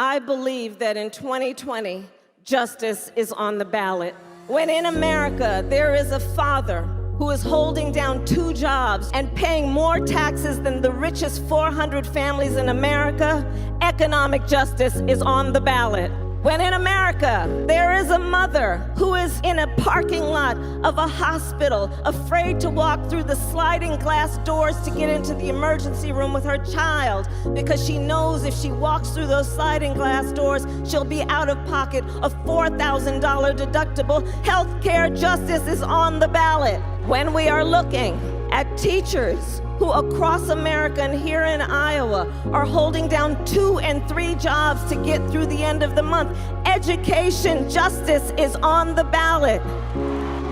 I believe that in 2020, justice is on the ballot. When in America, there is a father who is holding down 2 jobs and paying more taxes than the richest 400 families in America, economic justice is on the ballot. When in America, there is a mother who is in a parking lot of a hospital, afraid to walk through the sliding glass doors to get into the emergency room with her child, because she knows if she walks through those sliding glass doors, she'll be out of pocket a $4,000 deductible. Healthcare justice is on the ballot. When we are looking at teachers who across America and here in Iowa are holding down 2 and 3 jobs to get through the end of the month, education justice is on the ballot.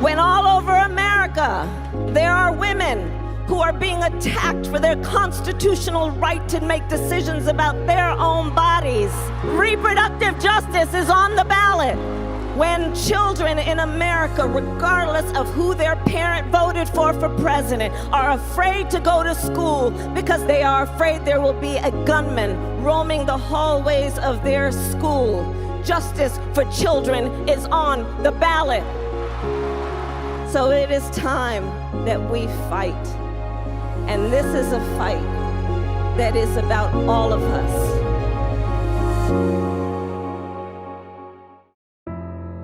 When all over America there are women who are being attacked for their constitutional right to make decisions about their own bodies, reproductive justice is on the ballot. When children in America, regardless of who their parent voted for president, are afraid to go to school because they are afraid there will be a gunman roaming the hallways of their school, justice for children is on the ballot. So it is time that we fight. And this is a fight that is about all of us.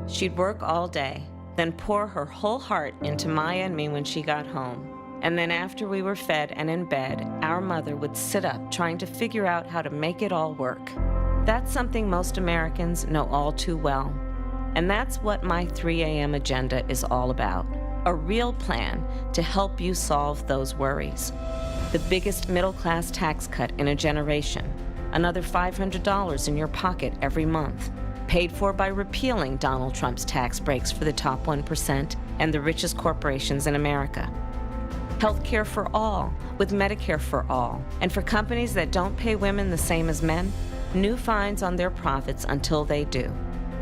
She'd work all day, then pour her whole heart into Maya and me when she got home. And then after we were fed and in bed, our mother would sit up trying to figure out how to make it all work. That's something most Americans know all too well. And that's what my 3 a.m. agenda is all about. A real plan to help you solve those worries. The biggest middle-class tax cut in a generation. Another $500 in your pocket every month. Paid for by repealing Donald Trump's tax breaks for the top 1% and the richest corporations in America. Healthcare for all, with Medicare for all. And for companies that don't pay women the same as men, new fines on their profits until they do.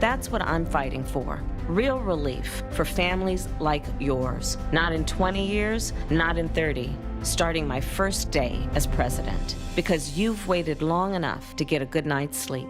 That's what I'm fighting for. Real relief for families like yours. Not in 20 years, not in 30. Starting my first day as president. Because you've waited long enough to get a good night's sleep.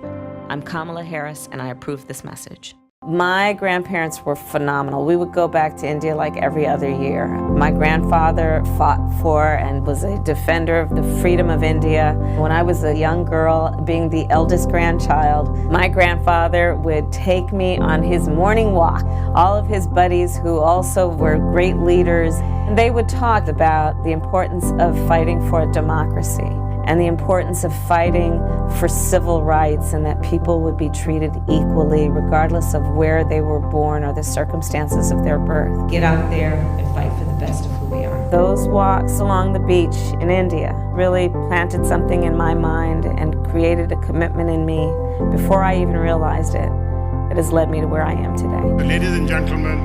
I'm Kamala Harris, and I approve this message. My grandparents were phenomenal. We would go back to India like every other year. My grandfather fought for and was a defender of the freedom of India. When I was a young girl, being the eldest grandchild, my grandfather would take me on his morning walk. All of his buddies, who also were great leaders, and they would talk about the importance of fighting for a democracy and the importance of fighting for civil rights, and that people would be treated equally regardless of where they were born or the circumstances of their birth. Get out there and fight for the best of who we are. Those walks along the beach in India really planted something in my mind and created a commitment in me before I even realized it. It has led me to where I am today. Ladies and gentlemen,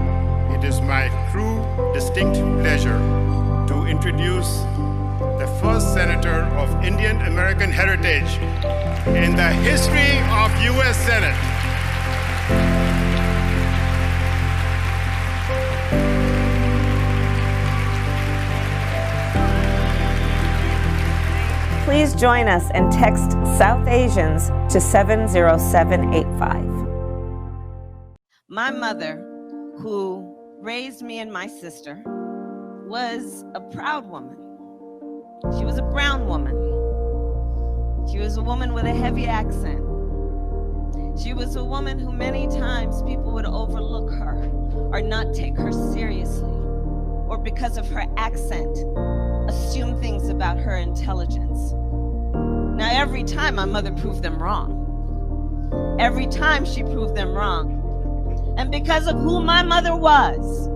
it is my true, distinct pleasure to introduce the first senator of Indian American heritage in the history of U.S. Senate. Please join us and text South Asians to 70785. My mother, who raised me and my sister, was a proud woman. She was a brown woman. She was a woman with a heavy accent. She was a woman who many times people would overlook her or not take her seriously, or because of her accent, assume things about her intelligence. Now, every time my mother proved them wrong. Every time she proved them wrong. And because of who my mother was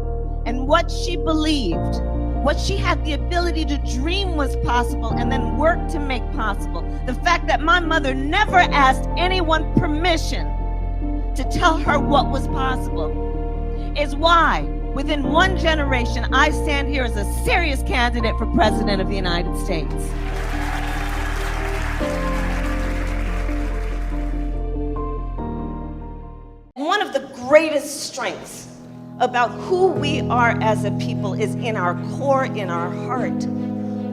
and what she believed, what she had the ability to dream was possible and then work to make possible. The fact that my mother never asked anyone permission to tell her what was possible is why, within one generation, I stand here as a serious candidate for President of the United States. One of the greatest strengths about who we are as a people is in our core, in our heart.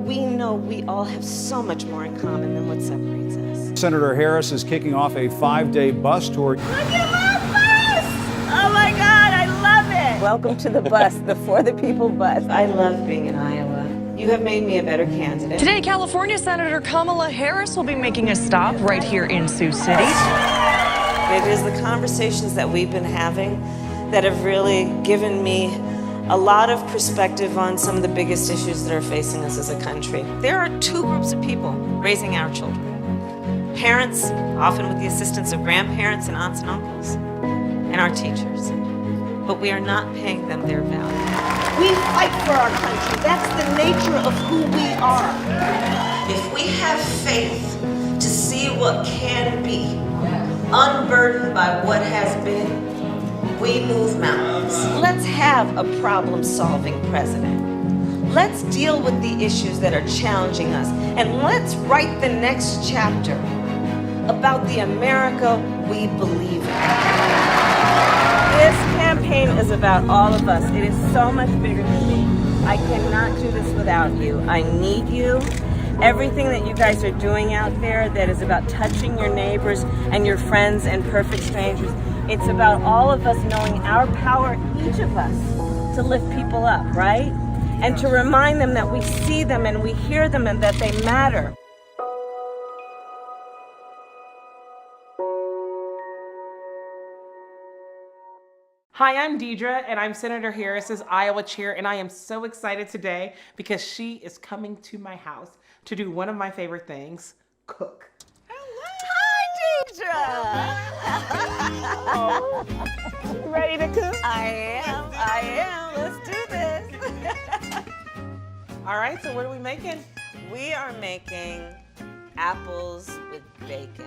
We know we all have so much more in common than what separates us. Senator Harris is kicking off a 5-day bus tour. Look at my bus! Oh my God, I love it! Welcome to the bus, the For the People bus. I love being in Iowa. You have made me a better candidate. Today, California Senator Kamala Harris will be making a stop right here in Sioux City. It is the conversations that we've been having that have really given me a lot of perspective on some of the biggest issues that are facing us as a country. There are two groups of people raising our children. Parents, often with the assistance of grandparents and aunts and uncles, and our teachers. But we are not paying them their value. We fight for our country. That's the nature of who we are. If we have faith to see what can be, unburdened by what has been, we move mountains. Let's have a problem-solving president. Let's deal with the issues that are challenging us, and let's write the next chapter about the America we believe in. This campaign is about all of us. It is so much bigger than me. I cannot do this without you. I need you. Everything that you guys are doing out there that is about touching your neighbors and your friends and perfect strangers, it's about all of us knowing our power, each of us, to lift people up, right? And to remind them that we see them and we hear them and that they matter. Hi, I'm Deidre, and I'm Senator Harris's Iowa chair, and I am so excited today because she is coming to my house to do one of my favorite things, cook. Hi, Deidre! You ready to cook? I am. Let's do this. All right, so what are we making? We are making apples with bacon.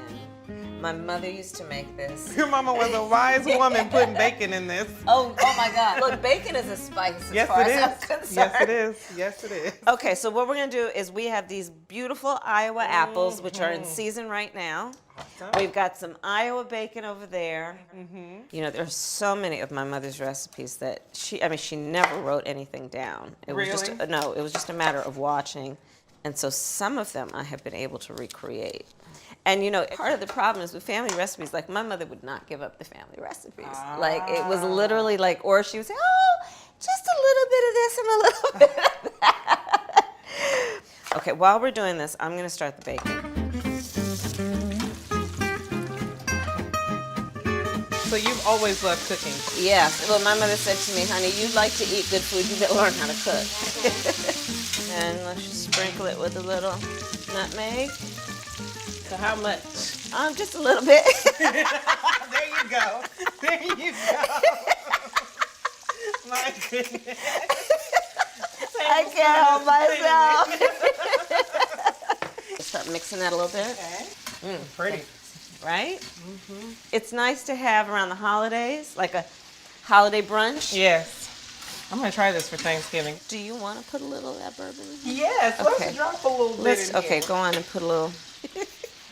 My mother used to make this. Your mama was a wise woman putting bacon in this. Oh my God. Look, bacon is a spice as Yes, far it as I'm is. concerned. Yes, it is. Yes, it is. Okay, so what we're gonna do is we have these beautiful Iowa apples, which are in season right now. Awesome. We've got some Iowa bacon over there. You know, there's so many of my mother's recipes that she never wrote anything down. It was just, Really? no, it was just a matter of watching. And so some of them I have been able to recreate. And you know, part of the problem is with family recipes, like my mother would not give up the family recipes. Like it was literally like, or she would say, oh, just a little bit of this and a little bit of that. Okay, while we're doing this, I'm gonna start the bacon. So you've always loved cooking. Yes, well my mother said to me, honey, you like to eat good food, you better learn how to cook. And let's just sprinkle it with a little nutmeg. So how much? Just a little bit. There you go. There you go. My goodness. I can't help myself. Start mixing that a little bit. Okay. Pretty. Right? It's nice to have around the holidays, like a holiday brunch. Yes. I'm gonna try this for Thanksgiving. Do you want to put a little of that bourbon in? Yes, Okay. let's drop a little bit in Okay, here. go on and put a little.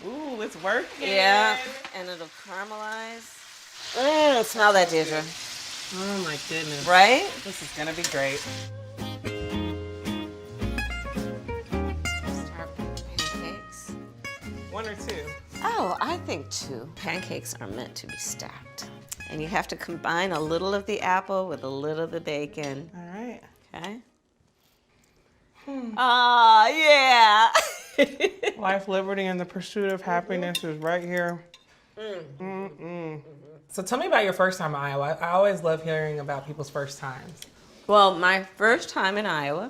Ooh, it's working. Yeah, and it'll caramelize. Smell that, Deidre. Oh my goodness. Right? This is gonna be great. Start with pancakes. One or two. Oh, I think two. Pancakes are meant to be stacked. And you have to combine a little of the apple with a little of the bacon. All right. Okay? Yeah. Life, liberty, and the pursuit of happiness is right here. So tell me about your first time in Iowa. I always love hearing about people's first times. Well, my first time in Iowa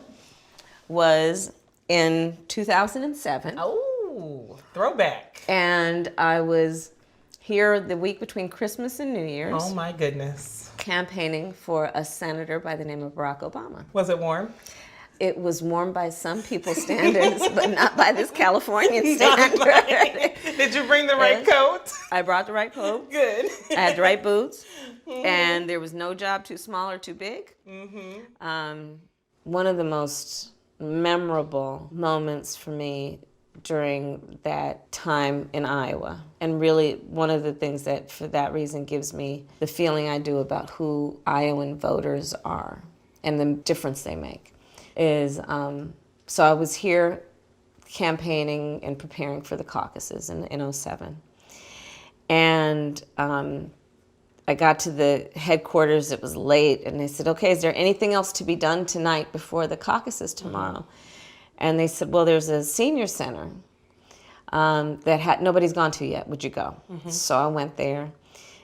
was in 2007. Oh, throwback. And I was here the week between Christmas and New Year's Oh my goodness. campaigning for a senator by the name of Barack Obama. Was it warm? It was warm by some people's standards, but not by this Californian standard. Did you bring the right coat? I brought the right coat. Good. I had the right boots, and there was no job too small or too big. One of the most memorable moments for me during that time in Iowa, and really one of the things that for that reason gives me the feeling I do about who Iowan voters are and the difference they make, is so I was here campaigning and preparing for the caucuses in 07. And I got to the headquarters, it was late, and they said, okay, is there anything else to be done tonight before the caucuses tomorrow? And they said, well, there's a senior center that nobody's gone to yet. Would you go? So I went there,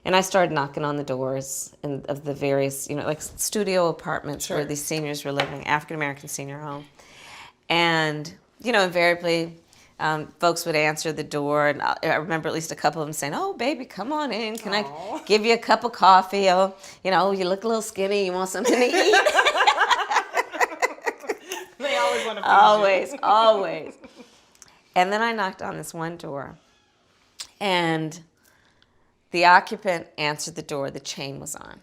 and I started knocking on the doors of the various, like studio apartments where these seniors were living, African-American senior home. And, invariably, folks would answer the door, and I remember at least a couple of them saying, oh, baby, come on in. Can I give you a cup of coffee? Oh, you look a little skinny. You want something to eat? They always want to feed you. Always. And then I knocked on this one door, and the occupant answered the door. The chain was on.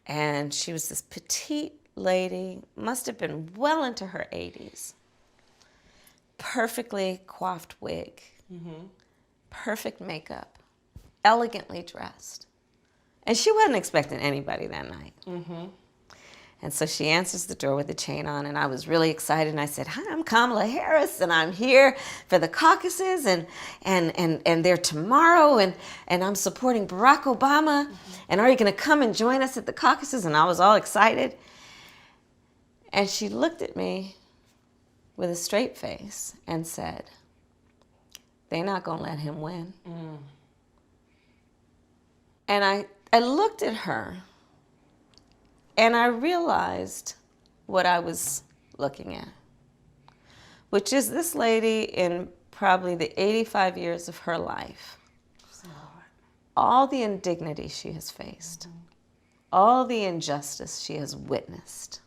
And she was this petite lady, must have been well into her 80s. Perfectly coiffed wig, perfect makeup, elegantly dressed. And she wasn't expecting anybody that night. And so she answers the door with the chain on, and I was really excited, and I said, hi, I'm Kamala Harris, and I'm here for the caucuses, and they're tomorrow, and I'm supporting Barack Obama, and are you gonna come and join us at the caucuses? And I was all excited. And she looked at me with a straight face and said, they're not gonna let him win. And I looked at her, and I realized what I was looking at, which is this lady in probably the 85 years of her life, all the indignity she has faced, all the injustice she has witnessed,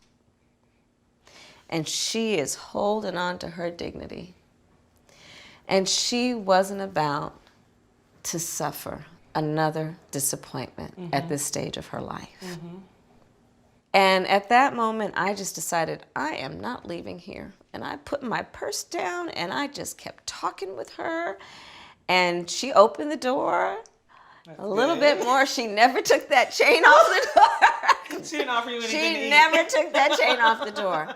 and she is holding on to her dignity. And she wasn't about to suffer another disappointment at this stage of her life. And at that moment, I just decided, I am not leaving here. And I put my purse down, and I just kept talking with her. And she opened the door a little bit more. She never took that chain off the door. She didn't offer you anything to eat. She never took that chain off the door.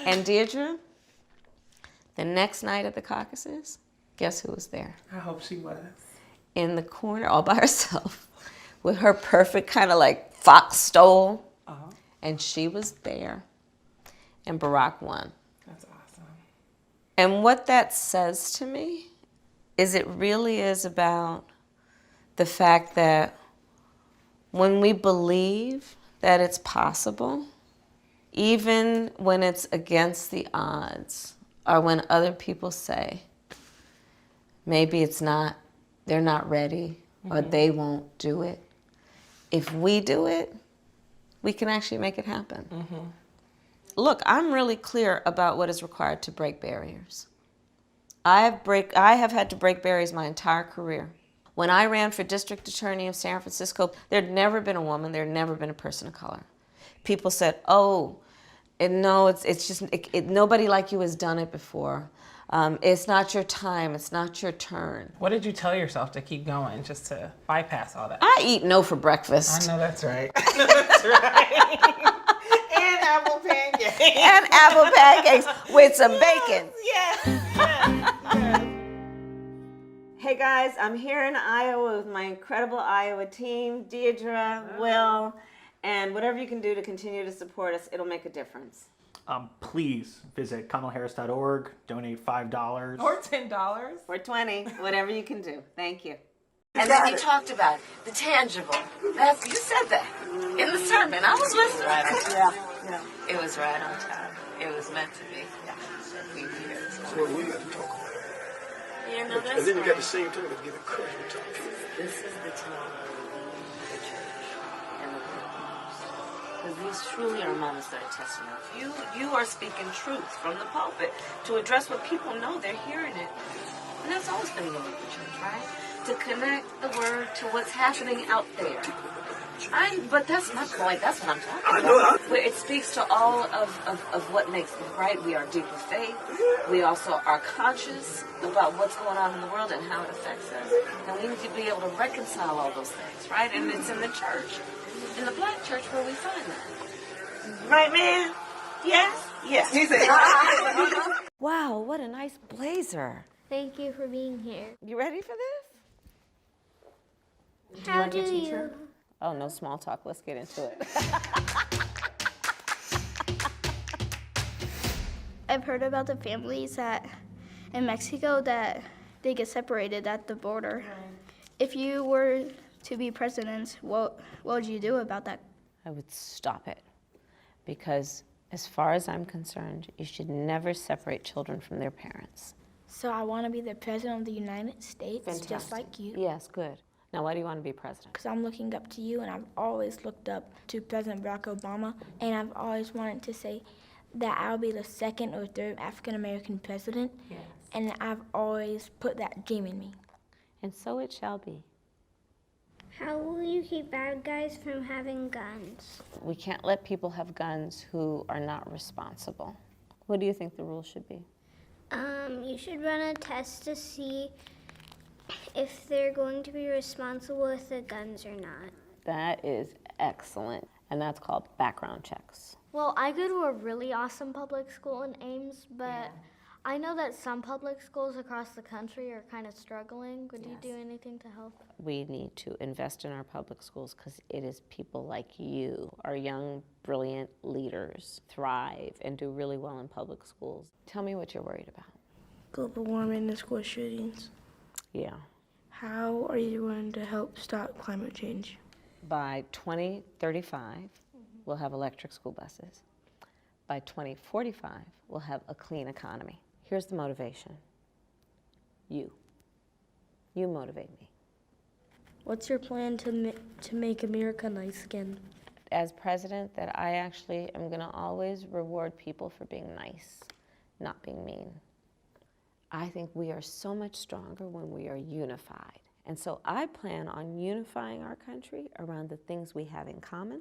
And Deirdre, the next night at the caucuses, guess who was there? I hope she was. In the corner, all by herself, with her perfect kind of like fox stole. And she was there, and Barack won. That's awesome. And what that says to me is it really is about the fact that when we believe that it's possible, even when it's against the odds, or when other people say, maybe it's not, they're not ready, or they won't do it. If we do it, we can actually make it happen. Look, I'm really clear about what is required to break barriers. I have had to break barriers my entire career. When I ran for district attorney of San Francisco, there'd never been a woman, there'd never been a person of color. People said, oh, no, it's just, nobody like you has done it before. It's not your time, it's not your turn. What did you tell yourself to keep going, just to bypass all that? I eat no for breakfast. I know that's right. That's right. And apple pancakes. And apple pancakes with some bacon. Yes. Hey guys, I'm here in Iowa with my incredible Iowa team, Deirdre, Will, and whatever you can do to continue to support us, it'll make a difference. Please visit KamalaHarris.org, donate $5. Or $10. Or 20, whatever you can do. Thank you. And then you talked about the tangible. You said that in the sermon. I was listening. Yeah. It was right on time. It was meant to be. Yeah. That's what we got to talk about. You know, that's And then you got right. the same time to give encouragement to people. This is the time for the church and the world. Because these truly are moments that are testimony. You are speaking truth from the pulpit to address what people know. They're hearing it. And that's always been the way of the church, right? To connect the word to what's happening out there. But that's my point. That's what I'm talking about. Where it speaks to all of what makes them right. We are deep of faith. We also are conscious about what's going on in the world and how it affects us. And we need to be able to reconcile all those things, right? And it's in the church, in the black church, where we find that. Right, man? Yes? Yes. He said, Wow, what a nice blazer. Thank you for being here. You ready for this? How do you? Oh, no small talk. Let's get into it. I've heard about the families that in Mexico that they get separated at the border. If you were to be president, what would you do about that? I would stop it, because as far as I'm concerned, you should never separate children from their parents. So I want to be the president of the United States, just like you. Yes, good. Now, why do you want to be president? Because I'm looking up to you, and I've always looked up to President Barack Obama, and I've always wanted to say that I'll be the second or third African-American president, and I've always put that dream in me. And so it shall be. How will you keep bad guys from having guns? We can't let people have guns who are not responsible. What do you think the rules should be? You should run a test to see if they're going to be responsible with the guns or not. That is excellent, and that's called background checks. Well, I go to a really awesome public school in Ames, but I know that some public schools across the country are kind of struggling. Would you do anything to help? We need to invest in our public schools because it is people like you, our young, brilliant leaders, thrive and do really well in public schools. Tell me what you're worried about. Global warming and school shootings. Yeah. How are you going to help stop climate change? By 2035, we'll have electric school buses. By 2045, we'll have a clean economy. Here's the motivation. You. You motivate me. What's your plan to make America nice again? As president, that I actually am going to always reward people for being nice, not being mean. I think we are so much stronger when we are unified. And so I plan on unifying our country around the things we have in common,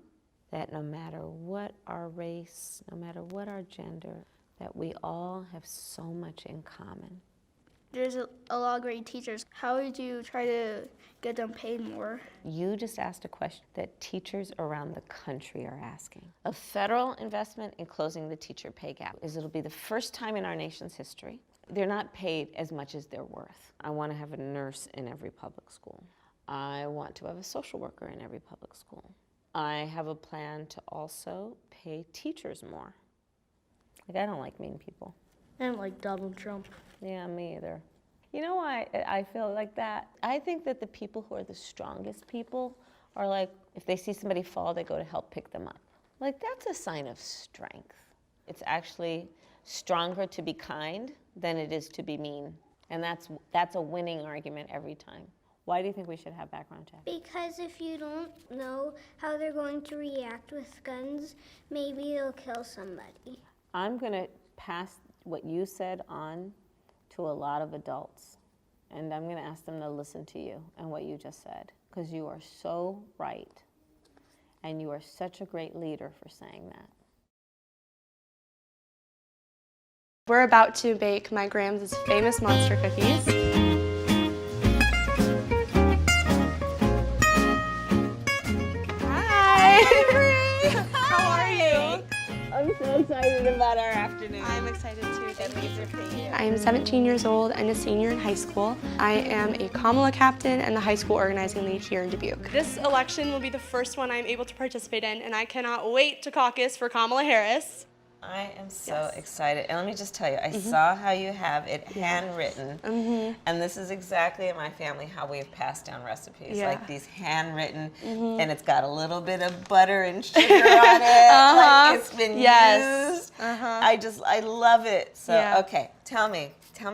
that no matter what our race, no matter what our gender, that we all have so much in common. There's a lot of great teachers. How would you try to get them paid more? You just asked a question that teachers around the country are asking. A federal investment in closing the teacher pay gap is it'll be the first time in our nation's history they're not paid as much as they're worth. I want to have a nurse in every public school. I want to have a social worker in every public school. I have a plan to also pay teachers more. Like, I don't like mean people. I don't like Donald Trump. Yeah, me either. You know why I feel like that? I think that the people who are the strongest people are like, if they see somebody fall, they go to help pick them up. Like, that's a sign of strength. It's actually stronger to be kind than it is to be mean. And that's a winning argument every time. Why do you think we should have background checks? Because if you don't know how they're going to react with guns, maybe they'll kill somebody. I'm going to pass what you said on to a lot of adults, and I'm going to ask them to listen to you and what you just said, because you are so right, and you are such a great leader for saying that. We're about to bake my grandma's famous monster cookies. How are you? I'm so excited about our afternoon. I'm excited too. And these are for you. I am 17 years old and a senior in high school. I am a Kamala captain and the high school organizing lead here in Dubuque. This election will be the first one I'm able to participate in, and I cannot wait to caucus for Kamala Harris. I am so excited. And let me just tell you, I saw how you have it handwritten. And this is exactly in my family how we've passed down recipes. Like these handwritten, and it's got a little bit of butter and sugar on it. Like it's been used. I love it. So, okay, tell me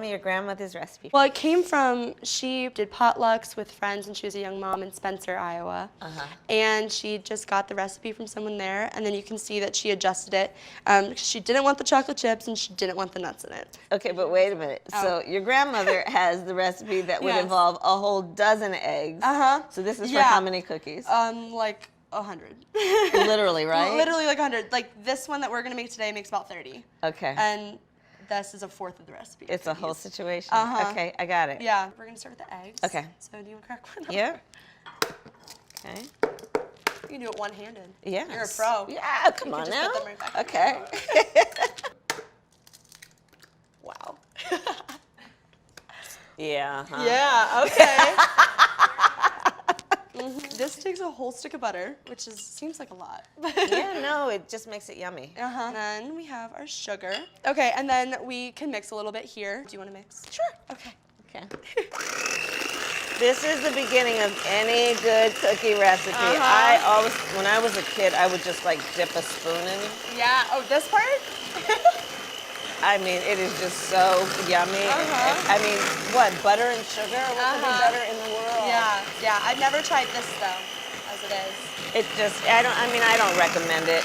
your grandmother's recipe. Well, it came from, she did potlucks with friends when she was a young mom in Spencer, Iowa. And she just got the recipe from someone there, and then you can see that she adjusted it. She didn't want the chocolate chips and she didn't want the nuts in it. Okay, but wait a minute. So your grandmother has the recipe that would involve a whole dozen eggs. So this is for how many cookies? Like 100. Literally, right? Literally like 100. Like this one that we're gonna make today makes about 30. Okay. And this is a fourth of the recipe. It's a whole situation. Okay, I got it. Yeah, we're gonna start with the eggs. Okay. So do you want to crack one open? Yeah. Okay. You can do it one-handed. Yes. You're a pro. Yeah, come on just now. put them right back Okay. Wow. Yeah. Huh? Yeah, okay. This takes a whole stick of butter, which seems like a lot. Yeah, no, it just makes it yummy. And then we have our sugar. Okay, and then we can mix a little bit here. Do you want to mix? Sure. Okay. Okay. This is the beginning of any good cookie recipe. I always, when I was a kid, I would just like dip a spoon in. Yeah. Oh, this part? I mean, it is just so yummy. I mean, what, butter and sugar? What could be better in the world? Yeah, yeah. I've never tried this though, as it is. It just, I don't recommend it.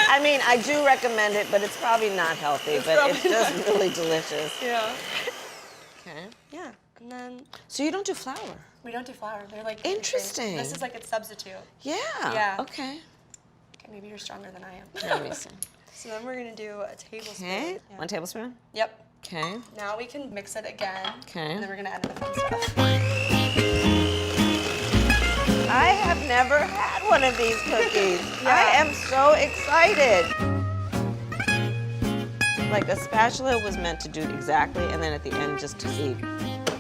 I mean, I do recommend it, but it's probably not healthy, but it's just really delicious. Yeah. Okay. Yeah, and then. So you don't do flour? We don't do flour. They're like interesting. This is like its substitute. Yeah. Yeah. Okay. Okay, maybe you're stronger than I am. Let me see. So then we're gonna do a tablespoon. Okay. Yeah. 1 tablespoon? Yep. Okay. Now we can mix it again. Okay. And then we're gonna add in the fun stuff. I have never had one of these cookies. I am so excited. Like a spatula was meant to do exactly, and then at the end just to eat.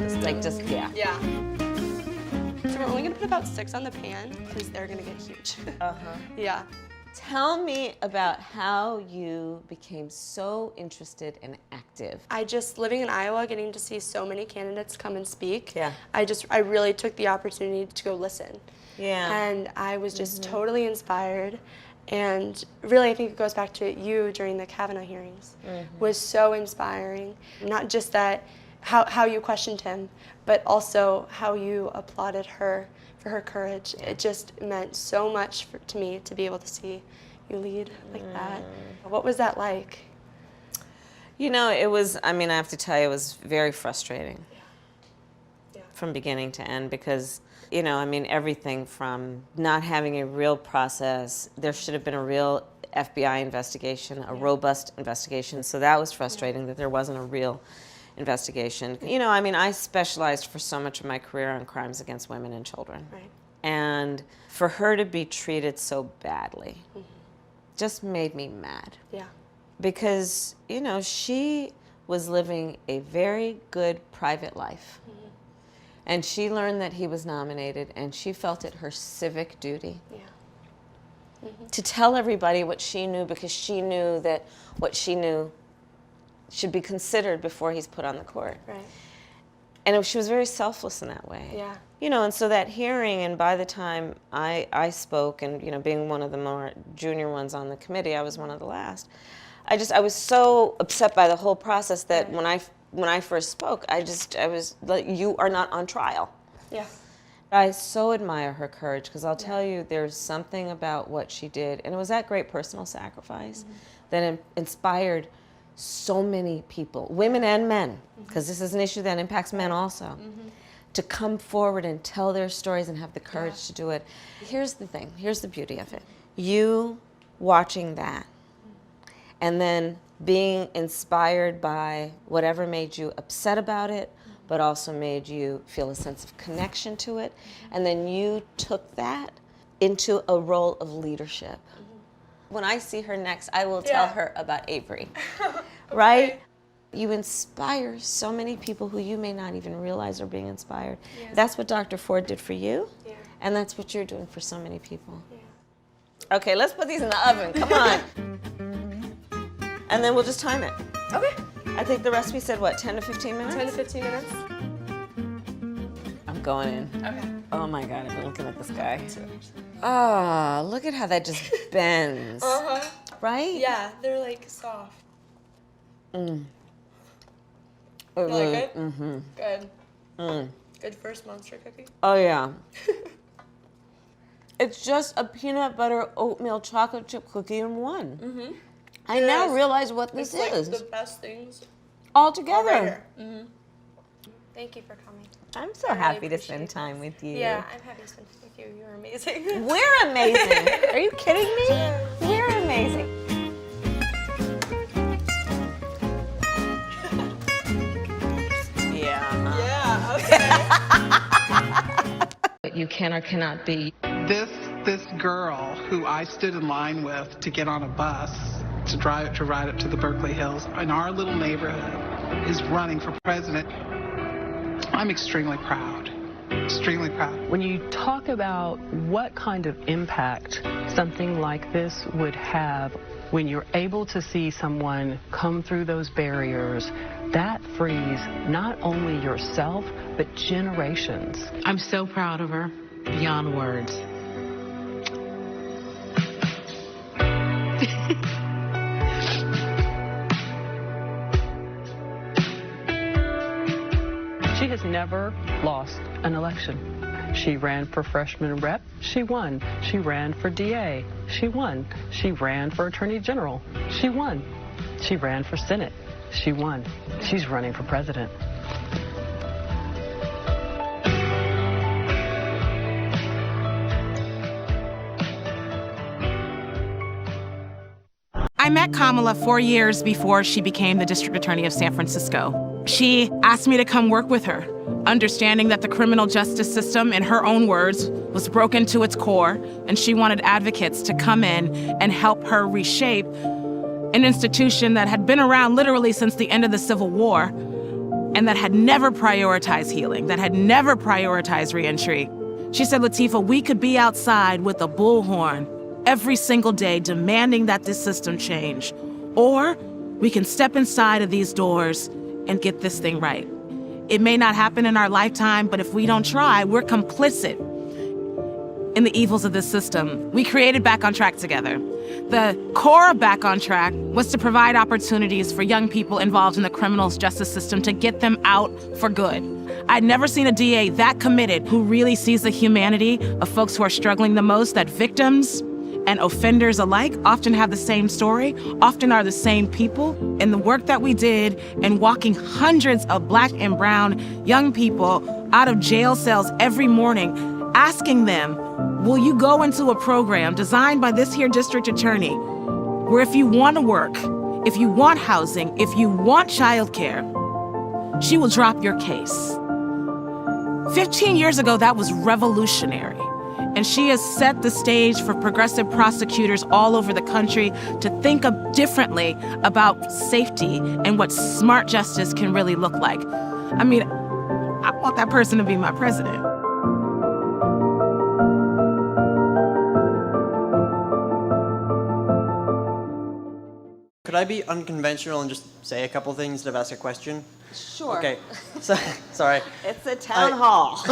It's like just, yeah. Yeah. So we're only gonna put about 6 on the pan because they're gonna get huge. Yeah. Tell me about how you became so interested and active. I just, living in Iowa, getting to see so many candidates come and speak. Yeah. I really took the opportunity to go listen. Yeah. And I was just totally inspired. And really, I think it goes back to you during the Kavanaugh hearings. Was so inspiring. Not just that, how you questioned him, but also how you applauded her for her courage. It just meant so much to me to be able to see you lead like that. What was that like? You know, it was, I mean, I have to tell you, it was very frustrating. Yeah. From beginning to end, because, you know, I mean, everything from not having a real process, there should have been a real FBI investigation, a robust investigation. So that was frustrating that there wasn't a real investigation. You know, I mean, I specialized for so much of my career on crimes against women and children. Right. And for her to be treated so badly just made me mad. Yeah. Because, you know, she was living a very good private life. And she learned that he was nominated, and she felt it her civic duty to tell everybody what she knew, because she knew that what she knew should be considered before he's put on the court. Right. And she was very selfless in that way. Yeah. You know, and so that hearing, and by the time I spoke, and, you know, being one of the more junior ones on the committee, I was one of the last. I was so upset by the whole process that when I first spoke, I was like, you are not on trial. Yeah. I so admire her courage, because I'll tell you, there's something about what she did, and it was that great personal sacrifice that inspired so many people, women and men, because this is an issue that impacts men also, to come forward and tell their stories and have the courage to do it. Here's the thing, here's the beauty of it. You watching that, and then being inspired by whatever made you upset about it, but also made you feel a sense of connection to it, and then you took that into a role of leadership. When I see her next, I will tell her about Avery, right? You inspire so many people who you may not even realize are being inspired. Yeah. That's what Dr. Ford did for you, and that's what you're doing for so many people. Yeah. Okay, let's put these in the oven, come on. And then we'll just time it. Okay. I think the recipe said, what, 10 to 15 minutes? 10 to 15 minutes. I'm going in. Okay. Oh my God, I've been looking at this guy. Oh, look at how that just bends. Right? Yeah, they're like soft. Mm. You like it? Mm-hmm. Good. Mm. Good first monster cookie. Oh yeah. It's just a peanut butter oatmeal chocolate chip cookie in one. I now realize what this is. Like the best things all together. Thank you for coming. I'm so happy to spend time with you. Yeah, I'm happy to spend time with you. You're amazing. We're amazing. Are you kidding me? We're amazing. Yeah, okay. But you can or cannot be. This girl who I stood in line with to get on a bus to ride up to the Berkeley Hills in our little neighborhood is running for president. I'm extremely proud. Extremely proud. When you talk about what kind of impact something like this would have when you're able to see someone come through those barriers, that frees not only yourself, but generations. I'm so proud of her, beyond words. She has never lost an election. She ran for freshman rep, she won. She ran for DA, she won. She ran for Attorney General, she won. She ran for Senate, she won. She's running for president. I met Kamala 4 years before she became the district attorney of San Francisco. She asked me to come work with her, understanding that the criminal justice system, in her own words, was broken to its core, and she wanted advocates to come in and help her reshape an institution that had been around literally since the end of the Civil War and that had never prioritized healing, that had never prioritized reentry. She said, Latifah, we could be outside with a bullhorn every single day demanding that this system change, or we can step inside of these doors and get this thing right. It may not happen in our lifetime, but if we don't try, we're complicit in the evils of this system. We created Back on Track together. The core of Back on Track was to provide opportunities for young people involved in the criminal justice system to get them out for good. I'd never seen a DA that committed who really sees the humanity of folks who are struggling the most, that victims and offenders alike often have the same story, often are the same people. And the work that we did in walking hundreds of Black and brown young people out of jail cells every morning, asking them, will you go into a program designed by this here district attorney, where if you want to work, if you want housing, if you want childcare, she will drop your case. 15 years ago, that was revolutionary. And she has set the stage for progressive prosecutors all over the country to think differently about safety and what smart justice can really look like. I mean, I want that person to be my president. Could I be unconventional and just say a couple things instead of ask a question? Sure. Okay. Sorry. It's a town hall.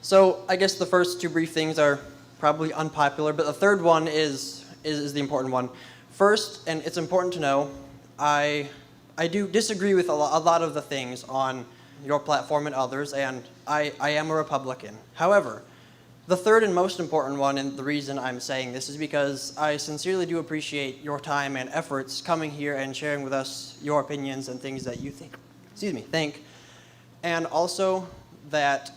So I guess the first two brief things are probably unpopular, but the third one is the important one. First, and it's important to know, I do disagree with a lot of the things on your platform and others, and I am a Republican. However, the third and most important one, and the reason I'm saying this, is because I sincerely do appreciate your time and efforts coming here and sharing with us your opinions and things that you think, and also that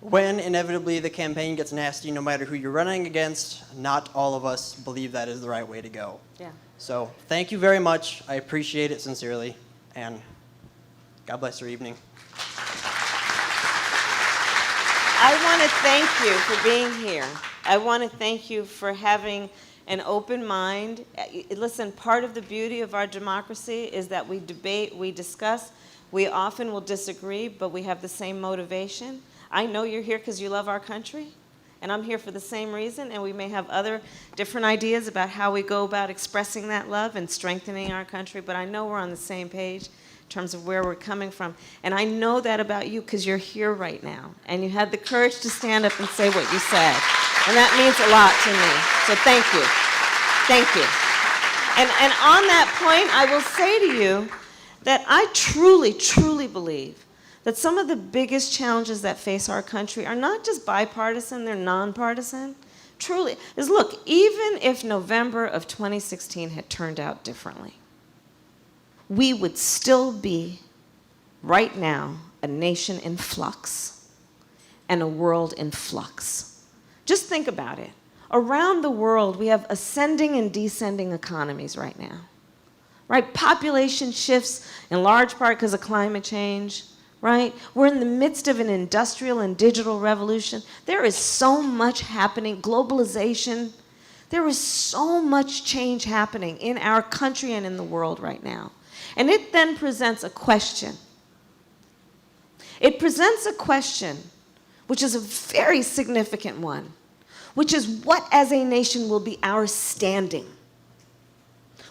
when inevitably the campaign gets nasty, no matter who you're running against, not all of us believe that is the right way to go. Yeah. So thank you very much. I appreciate it sincerely, and God bless your evening. I want to thank you for being here. I want to thank you for having an open mind. Listen, part of the beauty of our democracy is that we debate, we discuss, we often will disagree, but we have the same motivation. I know you're here because you love our country, and I'm here for the same reason, and we may have other different ideas about how we go about expressing that love and strengthening our country, but I know we're on the same page in terms of where we're coming from. And I know that about you because you're here right now, and you had the courage to stand up and say what you said, and that means a lot to me. So thank you. Thank you. And on that point, I will say to you that I truly, truly believe that some of the biggest challenges that face our country are not just bipartisan, they're nonpartisan. Truly, look, even if November of 2016 had turned out differently, we would still be, right now, a nation in flux and a world in flux. Just think about it. Around the world, we have ascending and descending economies right now, right? Population shifts in large part because of climate change. Right? We're in the midst of an industrial and digital revolution. There is so much happening, globalization. There is so much change happening in our country and in the world right now. And it then presents a question. It presents a question, which is a very significant one, which is what as a nation will be our standing?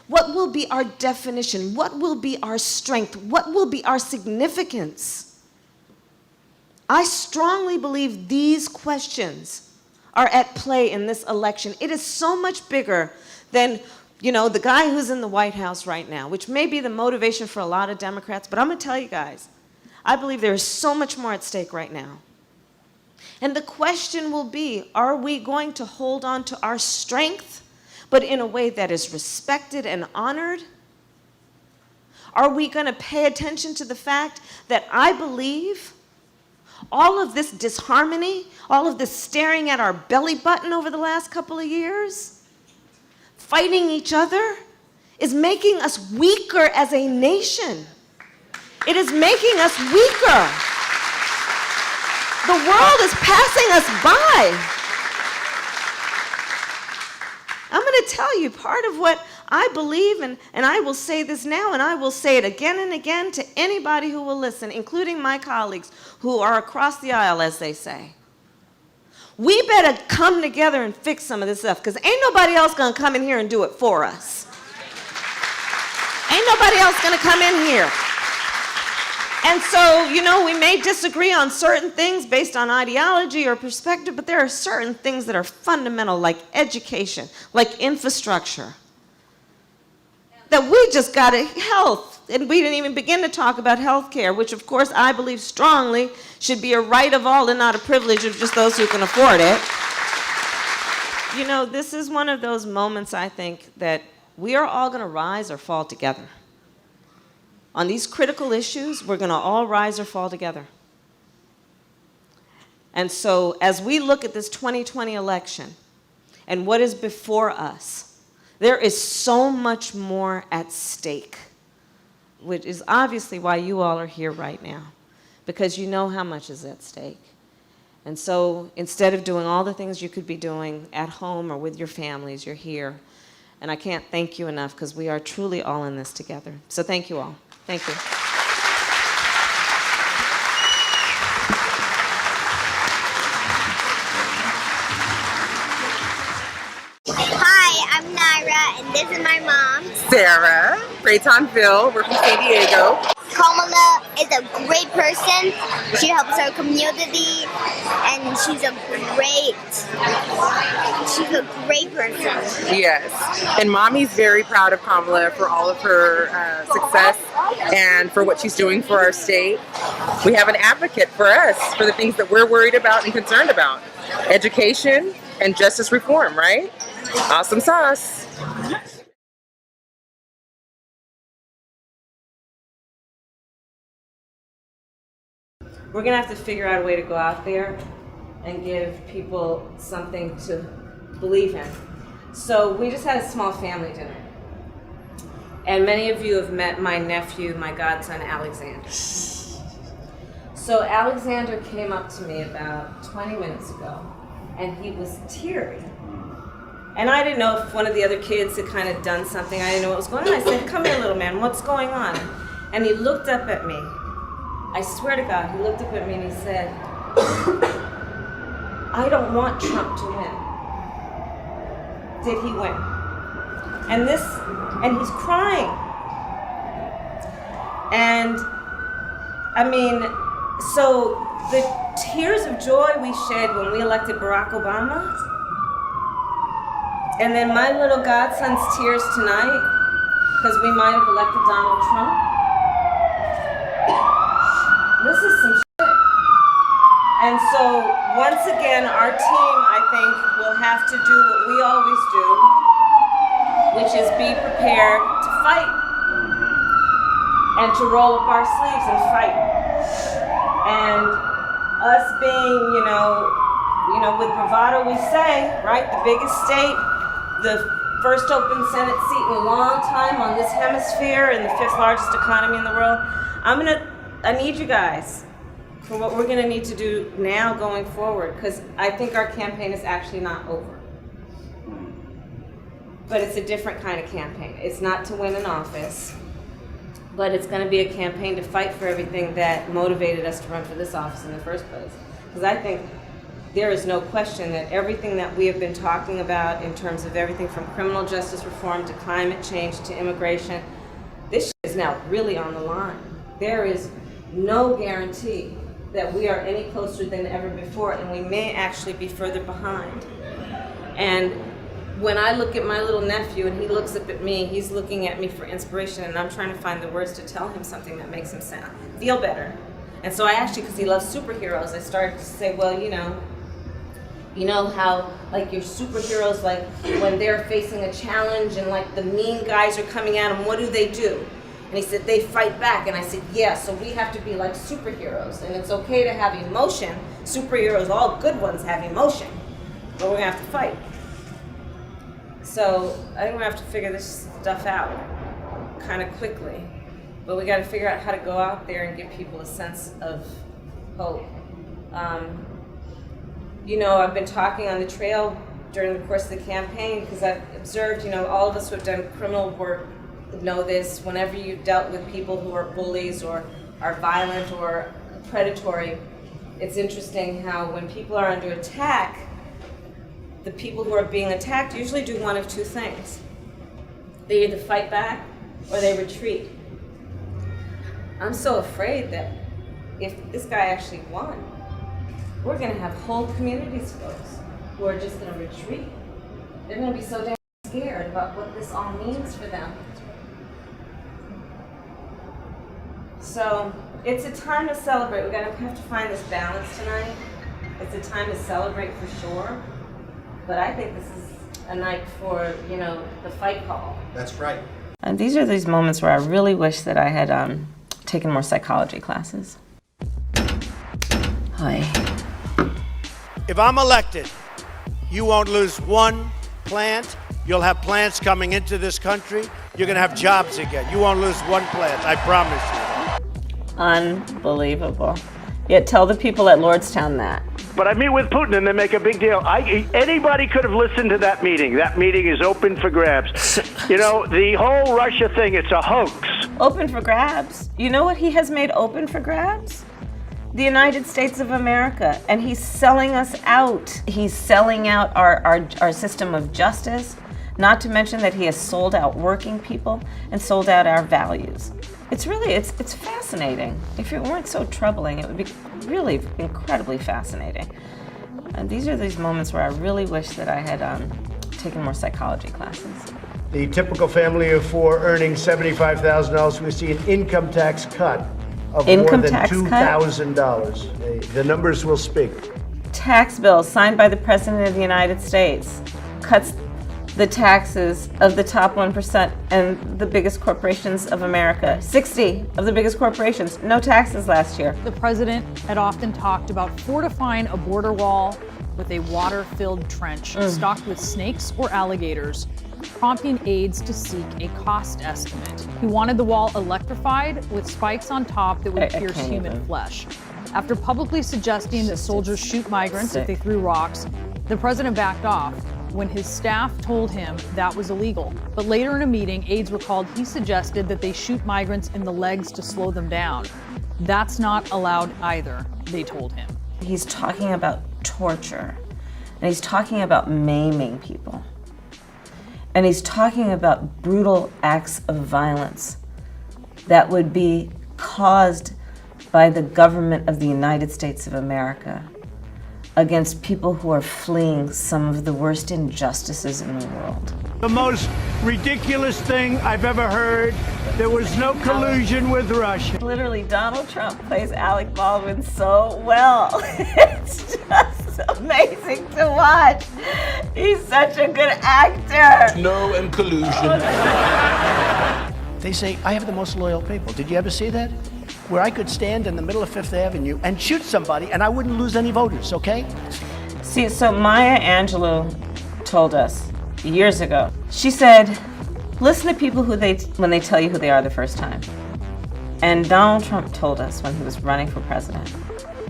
What will be our definition? What will be our strength? What will be our significance? I strongly believe these questions are at play in this election. It is so much bigger than, you know, the guy who's in the White House right now, which may be the motivation for a lot of Democrats, but I'm going to tell you guys, I believe there is so much more at stake right now. And the question will be, are we going to hold on to our strength, but in a way that is respected and honored? Are we going to pay attention to the fact that I believe all of this disharmony, all of this staring at our belly button over the last couple of years, fighting each other, is making us weaker as a nation. It is making us weaker. The world is passing us by. I'm going to tell you part of what I believe, and I will say this now, and I will say it again and again to anybody who will listen, including my colleagues who are across the aisle, as they say. We better come together and fix some of this stuff, because ain't nobody else going to come in here and do it for us. Ain't nobody else going to come in here. And so, you know, we may disagree on certain things based on ideology or perspective, but there are certain things that are fundamental, like education, like infrastructure, that we just got to health. And we didn't even begin to talk about health care, which, of course, I believe strongly should be a right of all and not a privilege of just those who can afford it. You know, this is one of those moments, I think, that we are all going to rise or fall together. On these critical issues, we're going to all rise or fall together. And so as we look at this 2020 election and what is before us, there is so much more at stake, which is obviously why you all are here right now, because you know how much is at stake. And so instead of doing all the things you could be doing at home or with your families, you're here. And I can't thank you enough, because we are truly all in this together. So thank you all. Thank you. Hi, I'm Naira, and this is my mom. Sarah, Raytonville, we're from San Diego. Kamala is a great person. She helps our community, and she's a great person. Yes, and Mommy's very proud of Kamala for all of her success and for what she's doing for our state. We have an advocate for us, for the things that we're worried about and concerned about. Education and justice reform, right? Awesome sauce. We're going to have to figure out a way to go out there and give people something to believe in. So we just had a small family dinner. And many of you have met my nephew, my godson, Alexander. So Alexander came up to me about 20 minutes ago, and he was teary. And I didn't know if one of the other kids had kind of done something. I didn't know what was going on. I said, "Come here, little man, what's going on?" And he looked up at me. I swear to God, he looked up at me and he said, "I don't want Trump to win." Did he win? And he's crying. And I mean, so the tears of joy we shed when we elected Barack Obama, and then my little godson's tears tonight, because we might have elected Donald Trump. This is some shit. And so, once again, our team, I think, will have to do what we always do, which is be prepared to fight and to roll up our sleeves and fight. And us being, you know, with bravado we say, right, the biggest state, the first open Senate seat in a long time on this hemisphere, and the 5th largest economy in the world. I need you guys for what we're going to need to do now going forward, because I think our campaign is actually not over. But it's a different kind of campaign. It's not to win an office, but it's going to be a campaign to fight for everything that motivated us to run for this office in the first place. Because I think there is no question that everything that we have been talking about in terms of everything from criminal justice reform to climate change to immigration, this shit is now really on the line. There is no guarantee that we are any closer than ever before, and we may actually be further behind. And when I look at my little nephew and he looks up at me, he's looking at me for inspiration, and I'm trying to find the words to tell him something that makes him feel better. And so I actually, because he loves superheroes, I started to say, well, you know how like your superheroes, like when they're facing a challenge and like the mean guys are coming at them, what do? And he said, they fight back. And I said, yeah, so we have to be like superheroes. And it's okay to have emotion. Superheroes, all good ones, have emotion. But we're gonna have to fight. So I think we have to figure this stuff out kind of quickly. But we gotta figure out how to go out there and give people a sense of hope. I've been talking on the trail during the course of the campaign because I've observed, all of us who have done criminal work know this. Whenever you've dealt with people who are bullies or are violent or predatory, it's interesting how when people are under attack, the people who are being attacked usually do one of two things. They either fight back or they retreat. I'm so afraid that if this guy actually won, we're going to have whole communities, folks, who are just going to retreat. They're going to be so damn scared about what this all means for them. So it's a time to celebrate. We're going to have to find this balance tonight. It's a time to celebrate for sure. But I think this is a night for, the fight call. That's right. And these are these moments where I really wish that I had taken more psychology classes. Hi. If I'm elected, you won't lose one plant. You'll have plants coming into this country. You're going to have jobs again. You won't lose one plant, I promise you. Unbelievable. Yet tell the people at Lordstown that. But I meet with Putin and they make a big deal. Anybody could have listened to that meeting. That meeting is open for grabs. The whole Russia thing, it's a hoax. Open for grabs? You know what he has made open for grabs? The United States of America, and he's selling us out. He's selling out our system of justice, not to mention that he has sold out working people and sold out our values. It's fascinating. If it weren't so troubling, it would be really incredibly fascinating. And these are these moments where I really wish that I had taken more psychology classes. The typical family of four earning $75,000 will see an income tax cut of more than $2,000. The numbers will speak. Tax bill signed by the President of the United States cuts the taxes of the top 1% and the biggest corporations of America. 60 of the biggest corporations, no taxes last year. The president had often talked about fortifying a border wall with a water-filled trench stocked with snakes or alligators, prompting aides to seek a cost estimate. He wanted the wall electrified with spikes on top that would pierce human flesh. After publicly suggesting that soldiers shoot migrants if they threw rocks, the president backed off when his staff told him that was illegal. But later in a meeting, aides recalled he suggested that they shoot migrants in the legs to slow them down. That's not allowed either, they told him. He's talking about torture, and he's talking about maiming people. And he's talking about brutal acts of violence that would be caused by the government of the United States of America against people who are fleeing some of the worst injustices in the world. The most ridiculous thing I've ever heard. There was no collusion with Russia. Literally, Donald Trump plays Alec Baldwin so well. It's just amazing to watch. He's such a good actor. No and collusion. They say, I have the most loyal people. Did you ever see that? Where I could stand in the middle of Fifth Avenue and shoot somebody and I wouldn't lose any voters, okay? See, so Maya Angelou told us years ago, she said, listen to people when they tell you who they are the first time. And Donald Trump told us when he was running for president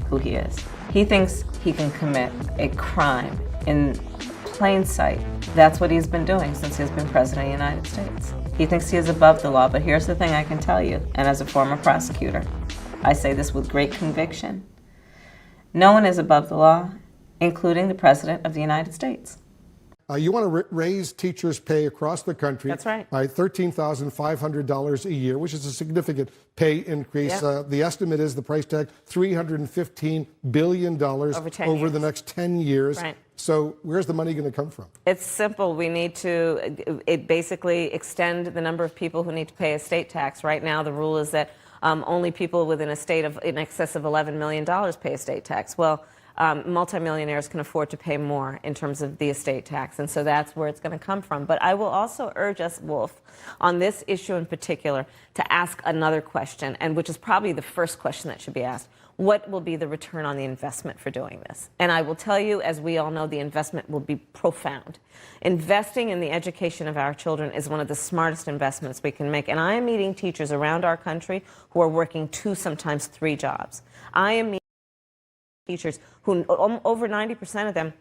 who he is. He thinks he can commit a crime in plain sight. That's what he's been doing since he's been president of the United States. He thinks he is above the law, but here's the thing I can tell you, and as a former prosecutor, I say this with great conviction. No one is above the law, including the President of the United States. You want to raise teachers' pay across the country. That's right. By $13,500 a year, which is a significant pay increase. Yep. The estimate is the price tag, $315 billion over the next 10 years. Right. So where's the money going to come from? It's simple. We need to basically extend the number of people who need to pay estate tax. Right now, the rule is that only people with an estate of in excess of $11 million pay estate tax. Well, multimillionaires can afford to pay more in terms of the estate tax, and so that's where it's going to come from. But I will also urge us, Wolf, on this issue in particular, to ask another question, and which is probably the first question that should be asked. What will be the return on the investment for doing this? And I will tell you, as we all know, the investment will be profound. Investing in the education of our children is one of the smartest investments we can make. And I am meeting teachers around our country who are working 2, sometimes 3 jobs. I am meeting teachers who, over 90% of them,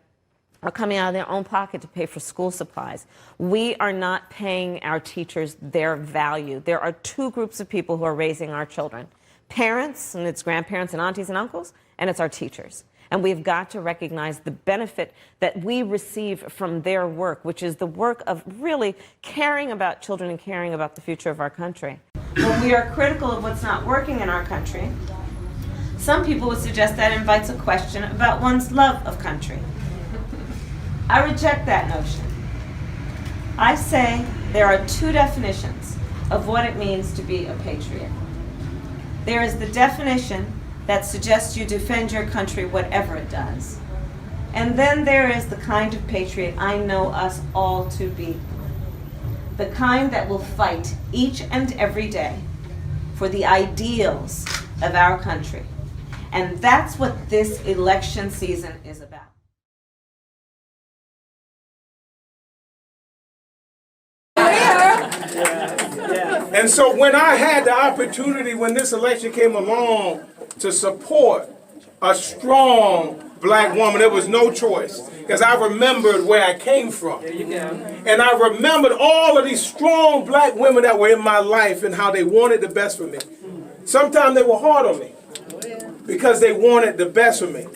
are coming out of their own pocket to pay for school supplies. We are not paying our teachers their value. There are 2 groups of people who are raising our children. Parents, and it's grandparents and aunties and uncles, and it's our teachers. And we've got to recognize the benefit that we receive from their work, which is the work of really caring about children and caring about the future of our country. When we are critical of what's not working in our country, some people would suggest that invites a question about one's love of country. I reject that notion. I say there are 2 definitions of what it means to be a patriot. There is the definition that suggests you defend your country whatever it does. And then there is the kind of patriot I know us all to be. The kind that will fight each and every day for the ideals of our country. And that's what this election season is about. And so when I had the opportunity when this election came along to support a strong black woman, there was no choice. Because I remembered where I came from. And I remembered all of these strong black women that were in my life and how they wanted the best for me. Sometimes they were hard on me because they wanted the best for me.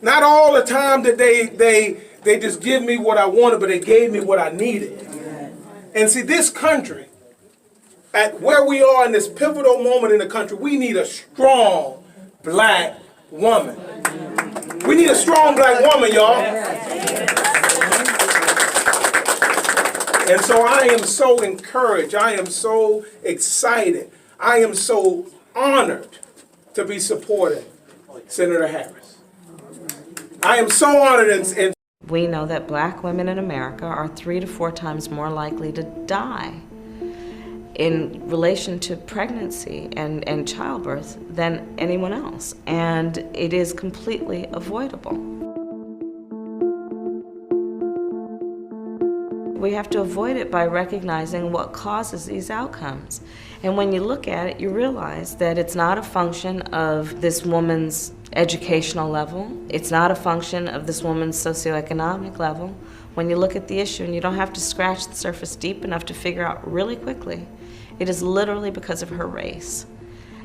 Not all the time that they just give me what I wanted, but they gave me what I needed. And see, this country, at where we are in this pivotal moment in the country, we need a strong black woman. We need a strong black woman, y'all. And so I am so encouraged. I am so excited. I am so honored to be supporting Senator Harris. I am so honored and We know that black women in America are 3 to 4 times more likely to die in relation to pregnancy and childbirth than anyone else. And it is completely avoidable. We have to avoid it by recognizing what causes these outcomes. And when you look at it, you realize that it's not a function of this woman's educational level. It's not a function of this woman's socioeconomic level. When you look at the issue, and you don't have to scratch the surface deep enough to figure out really quickly, it is literally because of her race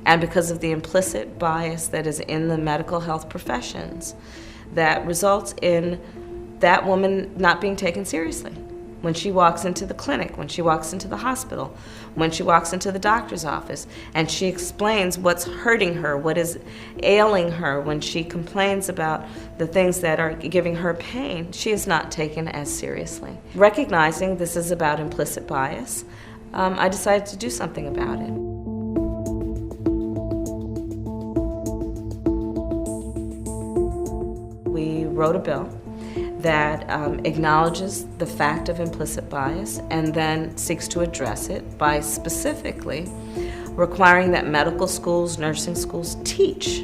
and because of the implicit bias that is in the medical health professions that results in that woman not being taken seriously. When she walks into the clinic, when she walks into the hospital, when she walks into the doctor's office, and she explains what's hurting her, what is ailing her, when she complains about the things that are giving her pain, she is not taken as seriously. Recognizing this is about implicit bias, I decided to do something about it. We wrote a bill that acknowledges the fact of implicit bias and then seeks to address it by specifically requiring that medical schools, nursing schools teach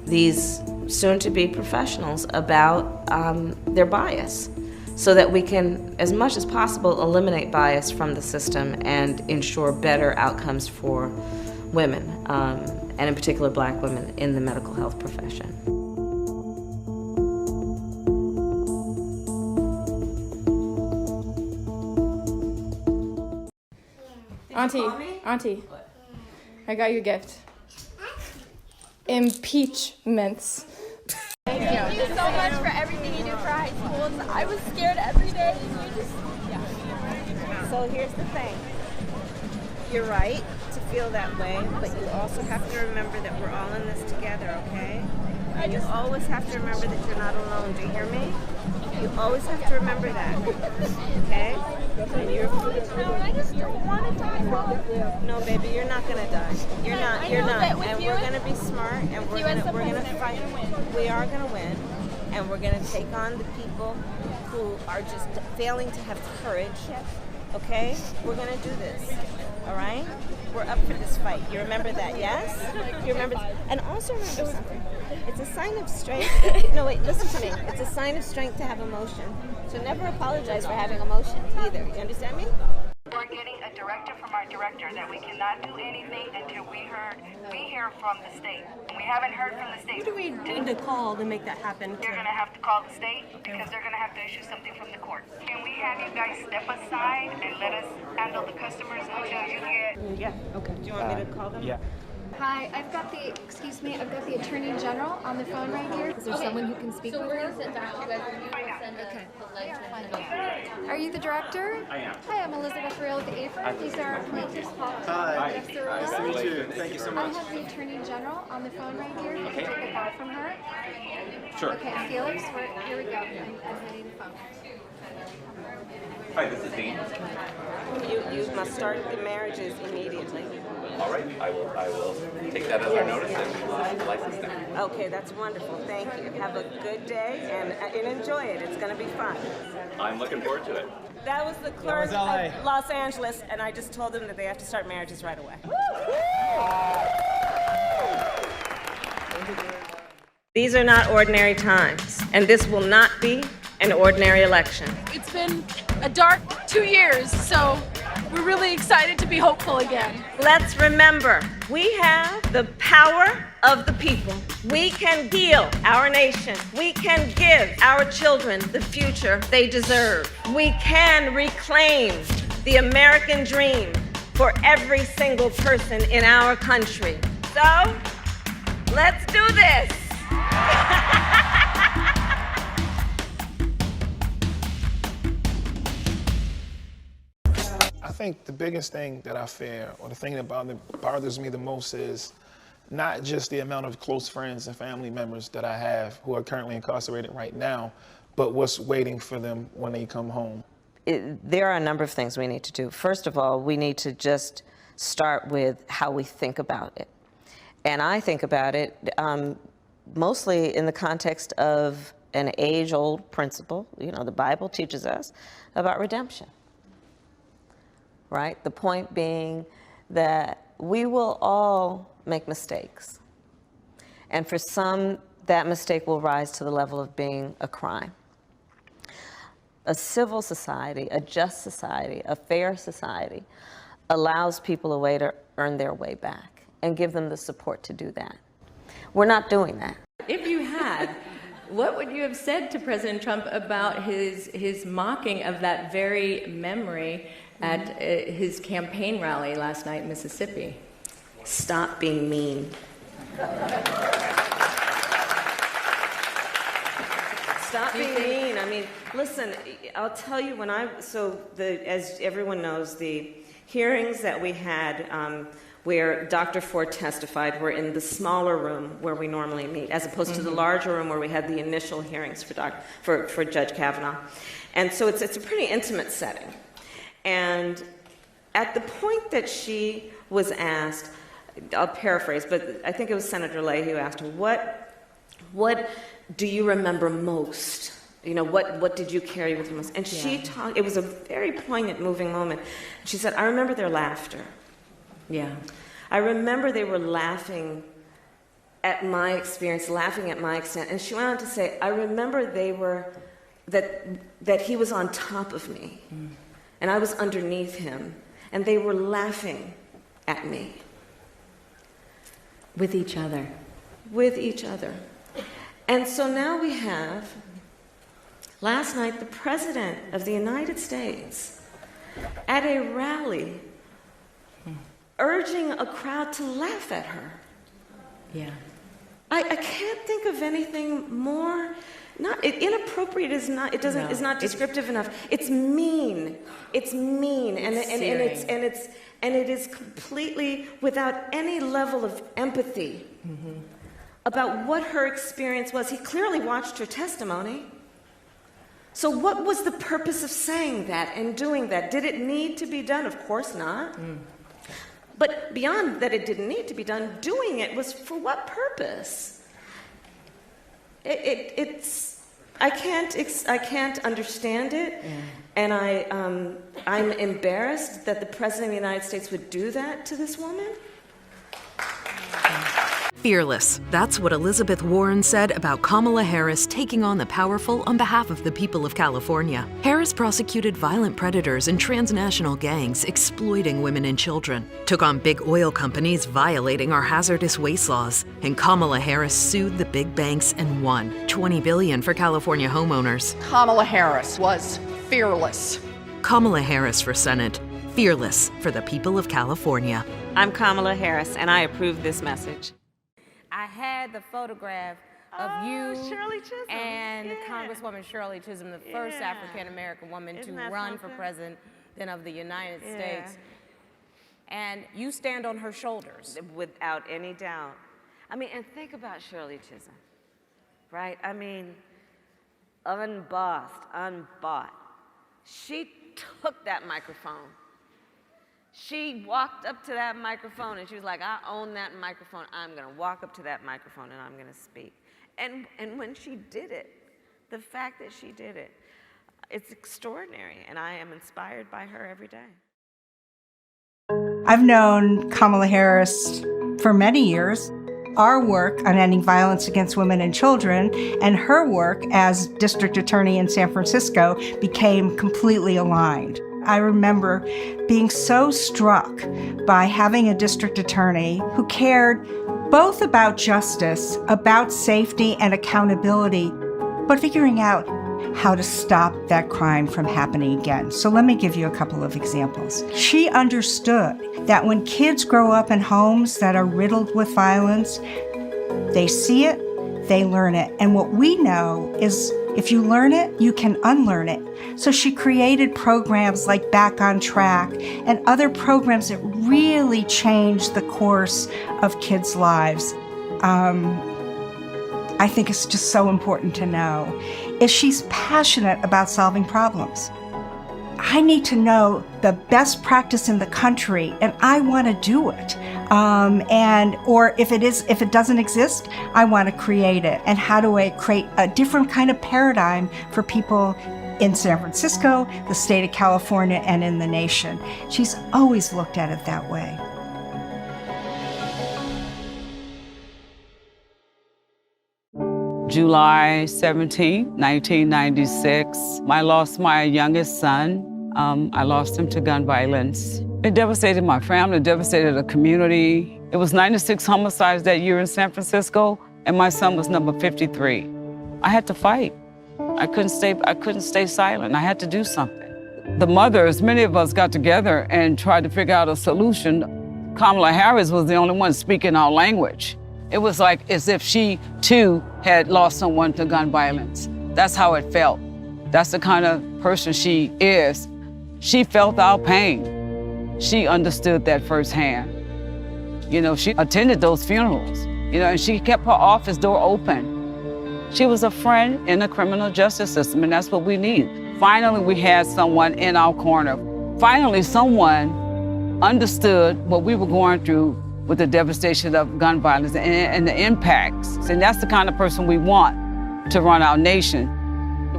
these soon-to-be professionals about their bias so that we can, as much as possible, eliminate bias from the system and ensure better outcomes for women, and in particular black women in the medical health profession. Auntie, I got you a gift. Impeachments. Thank you so much for everything you do for high schools. I was scared every day. So here's the thing. You're right to feel that way, but you also have to remember that we're all in this together, okay? And you always have to remember that you're not alone. Do you hear me? You always have to remember that, okay? And I just don't want to die. no, baby, you're not gonna die. You're not. You're not. And we're gonna be smart, and we're gonna fight. We are gonna win, and we're gonna take on the people who are just failing to have courage. Okay? We're gonna do this. All right? We're up for this fight. You remember that, yes? You remember, and also remember something. It's a sign of strength. No, wait, listen to me. It's a sign of strength to have emotion. So never apologize for having emotions either. You understand me? We're getting a directive from our director that we cannot do anything until we hear from the state. We haven't heard from the state. Who do we need to call to make that happen? They're going to have to call the state because they're going to have to issue something from the court. Can we have you guys step aside and let us handle the customers until you get... Yeah. Okay. Do you want me to call them? Yeah. Hi, I've got the Attorney General on the phone right here. Is there someone who can speak with her? Okay. Are you the director? I am. Hi, I'm Elizabeth Real with the AFER. These are our plaintiffs. Hi. Nice to meet you. Thank you so much. I have the Attorney General on the phone right here. You can take a call from her. Sure. Okay, Felix, here we go. I'm hitting the phone. Hi, this is Dean. You must start the marriages immediately. All right, I will take that as our notice and license them. Okay, that's wonderful. Thank you. Have a good day and enjoy it. It's going to be fun. I'm looking forward to it. That was the clerk of Los Angeles, and I just told them that they have to start marriages right away. These are not ordinary times, and this will not be an ordinary election. It's been a dark 2 years, so we're really excited to be hopeful again. Let's remember, we have the power of the people. We can heal our nation. We can give our children the future they deserve. We can reclaim the American dream for every single person in our country. So, let's do this. I think the biggest thing that I fear, or the thing that bothers me the most, is not just the amount of close friends and family members that I have who are currently incarcerated right now, but what's waiting for them when they come home. There are a number of things we need to do. First of all, we need to just start with how we think about it. And I think about it mostly in the context of an age-old principle. You know, the Bible teaches us about redemption. Right? The point being that we will all make mistakes. And for some, that mistake will rise to the level of being a crime. A civil society, a just society, a fair society allows people a way to earn their way back and give them the support to do that. We're not doing that. If you had, what would you have said to President Trump about his mocking of that very memory at his campaign rally last night in Mississippi? Stop being mean. Stop being mean. I mean, listen, I'll tell you as everyone knows, the hearings that we had where Dr. Ford testified were in the smaller room where we normally meet, as opposed to the larger room where we had the initial hearings for Judge Kavanaugh. And so it's a pretty intimate setting. And at the point that she was asked, I'll paraphrase, but I think it was Senator Leahy who asked her, what do you remember most? You know, what did you carry with you most? And she talked, it was a very poignant, moving moment. She said, I remember their laughter. Yeah. I remember they were laughing at my experience, laughing at my extent. And she went on to say, I remember that he was on top of me. And I was underneath him, and they were laughing at me. With each other. With each other. And so now we have, last night, the President of the United States at a rally urging a crowd to laugh at her. Yeah. I can't think of anything more. Inappropriate is not. Is not descriptive enough. It's mean. It's mean, and it is completely without any level of empathy about what her experience was. He clearly watched her testimony. So what was the purpose of saying that and doing that? Did it need to be done? Of course not. But beyond that it didn't need to be done, doing it was for what purpose? I can't understand it, and I'm embarrassed that the President of the United States would do that to this woman. Fearless. That's what Elizabeth Warren said about Kamala Harris taking on the powerful on behalf of the people of California. Harris prosecuted violent predators and transnational gangs exploiting women and children, took on big oil companies violating our hazardous waste laws, and Kamala Harris sued the big banks and won $20 billion for California homeowners. Kamala Harris was fearless. Kamala Harris for Senate. Fearless for the people of California. I'm Kamala Harris, and I approve this message. I had the photograph of you Shirley Chisholm. and Congresswoman Shirley Chisholm, the first African-American woman to run for president of the United States. And you stand on her shoulders. Without any doubt. I mean, and think about Shirley Chisholm, right? I mean, unbossed, unbought. She took that microphone. She walked up to that microphone and she was like, I own that microphone. I'm going to walk up to that microphone and I'm going to speak. And when she did it, the fact that she did it, it's extraordinary. And I am inspired by her every day. I've known Kamala Harris for many years. Our work on ending violence against women and children and her work as district attorney in San Francisco became completely aligned. I remember being so struck by having a district attorney who cared both about justice, about safety and accountability, but figuring out how to stop that crime from happening again. So let me give you a couple of examples. She understood that when kids grow up in homes that are riddled with violence, they see it, they learn it. And what we know is if you learn it, you can unlearn it. So she created programs like Back on Track and other programs that really changed the course of kids' lives. I think it's just so important to know is she's passionate about solving problems. I need to know the best practice in the country, and I want to do it. Or if it doesn't exist, I want to create it. And how do I create a different kind of paradigm for people in San Francisco, the state of California, and in the nation? She's always looked at it that way. July 17, 1996, I lost my youngest son. I lost him to gun violence. It devastated my family, it devastated the community. It was 96 homicides that year in San Francisco, and my son was number 53. I had to fight. I couldn't stay silent. I had to do something. The mothers, many of us got together and tried to figure out a solution. Kamala Harris was the only one speaking our language. It was like as if she, too, had lost someone to gun violence. That's how it felt. That's the kind of person she is. She felt our pain. She understood that firsthand. You know, she attended those funerals, you know, and she kept her office door open. She was a friend in the criminal justice system, and that's what we need. Finally, we had someone in our corner. Finally, someone understood what we were going through with the devastation of gun violence and the impacts. And that's the kind of person we want to run our nation.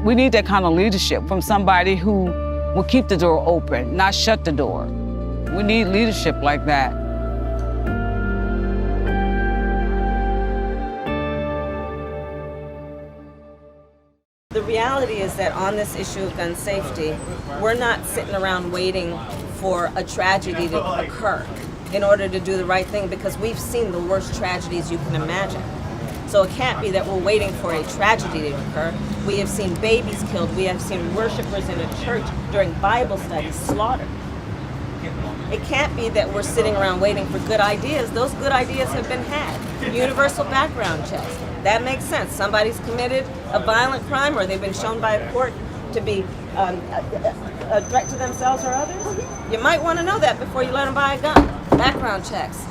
We need that kind of leadership from somebody who will keep the door open, not shut the door. We need leadership like that. The reality is that on this issue of gun safety, we're not sitting around waiting for a tragedy to occur in order to do the right thing, because we've seen the worst tragedies you can imagine. So it can't be that we're waiting for a tragedy to occur. We have seen babies killed. We have seen worshipers in a church during Bible studies slaughtered. It can't be that we're sitting around waiting for good ideas. Those good ideas have been had. Universal background checks. That makes sense. Somebody's committed a violent crime or they've been shown by a court to be a threat to themselves or others. You might want to know that before you let them buy a gun. Background checks.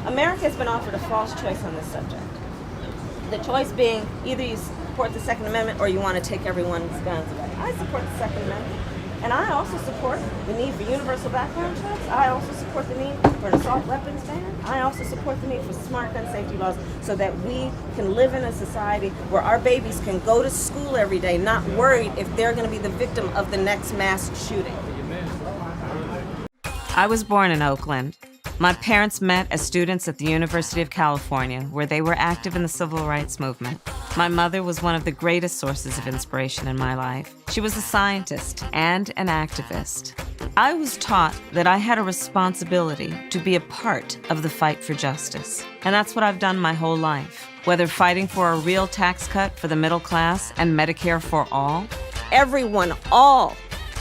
America has been offered a false choice on this subject. The choice being either you support the Second Amendment or you want to take everyone's guns away. I support the Second Amendment. And I also support the need for universal background checks. I also support the need for an assault weapons ban. I also support the need for smart gun safety laws so that we can live in a society where our babies can go to school every day not worried if they're going to be the victim of the next mass shooting. I was born in Oakland. My parents met as students at the University of California, where they were active in the civil rights movement. My mother was one of the greatest sources of inspiration in my life. She was a scientist and an activist. I was taught that I had a responsibility to be a part of the fight for justice. And that's what I've done my whole life. Whether fighting for a real tax cut for the middle class and Medicare for all, Everyone, all,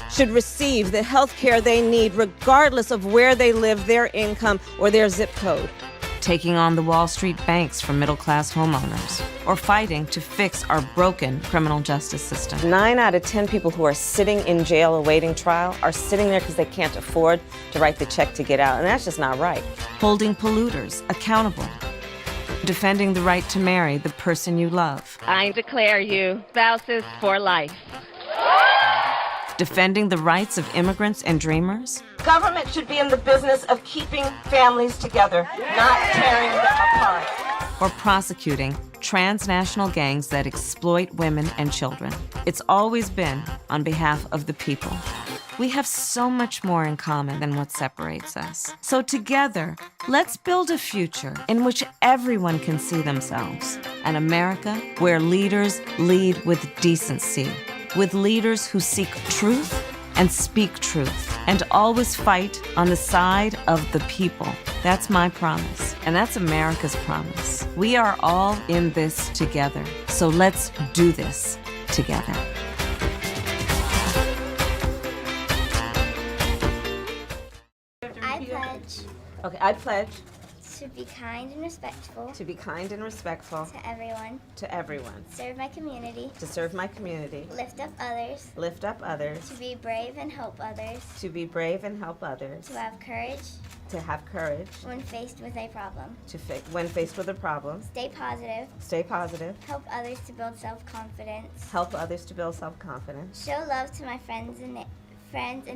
should receive the health care they need regardless of where they live, their income, or their zip code. taking on the Wall Street banks for middle-class homeowners, or fighting to fix our broken criminal justice system. 9 out of 10 people who are sitting in jail awaiting trial are sitting there because they can't afford to write the check to get out, and that's just not right. Holding polluters accountable. Defending the right to marry the person you love. I declare you spouses for life. Defending the rights of immigrants and dreamers. Government should be in the business of keeping families together, not tearing them apart. Or prosecuting transnational gangs that exploit women and children. It's always been on behalf of the people. We have so much more in common than what separates us. So together, let's build a future in which everyone can see themselves. An America where leaders lead with decency, with leaders who seek truth and speak truth, and always fight on the side of the people. That's my promise, and that's America's promise. We are all in this together, so let's do this together. I pledge Okay, I pledge to be kind and respectful to be kind and respectful to everyone, to everyone, serve my community, to serve my community, lift up others, lift up others, to be brave and help others, to be brave and help others, to have courage when faced with a problem, when faced with a problem, stay positive, help others to build self-confidence, show love to my friends and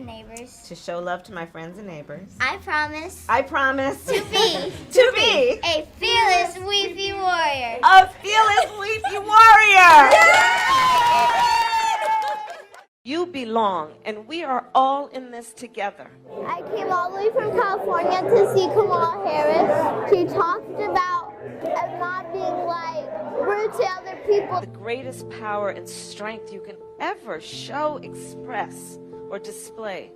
neighbors. to show love to my friends and neighbors. I promise to be to be a fearless weepy warrior. a fearless weepy warrior. You belong, and we are all in this together. I came all the way from California to see Kamala Harris. She talked about not being rude to other people. The greatest power and strength you can ever show, express, or display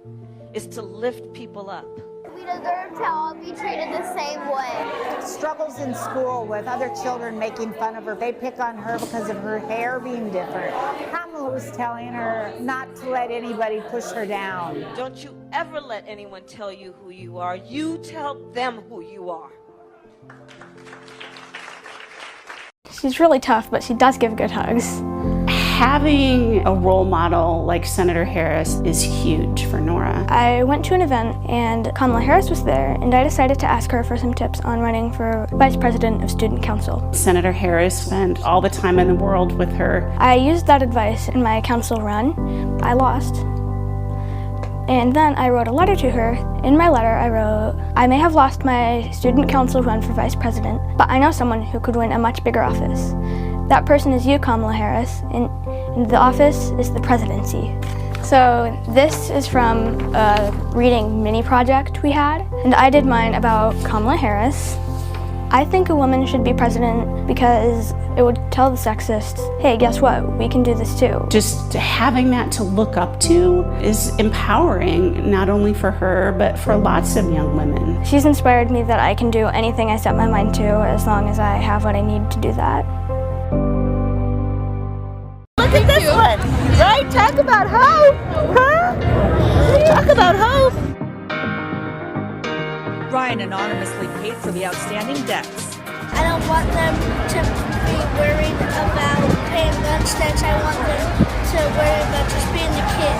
is to lift people up. We deserve to all be treated the same way. Struggles in school with other children making fun of her. They pick on her because of her hair being different. Kamala was telling her not to let anybody push her down. Don't you ever let anyone tell you who you are. You tell them who you are. She's really tough, but she does give good hugs. Having a role model like Senator Harris is huge for Nora. I went to an event and Kamala Harris was there, and I decided to ask her for some tips on running for Vice President of Student Council. Senator Harris spent all the time in the world with her. I used that advice in my council run. I lost. And then I wrote a letter to her. In my letter, I wrote, I may have lost my student council run for vice president, but I know someone who could win a much bigger office. That person is you, Kamala Harris, and the office is the presidency. So this is from a reading mini project we had, and I did mine about Kamala Harris. I think a woman should be president because it would tell the sexists, hey, guess what? We can do this too. Just having that to look up to is empowering, not only for her, but for lots of young women. She's inspired me that I can do anything I set my mind to as long as I have what I need to do that. Look at this one, right? Talk about hope, huh? Talk about hope. Ryan anonymously paid for the outstanding debts. I don't want them to be worried about paying lunch debts. I want them to worry about just being a kid.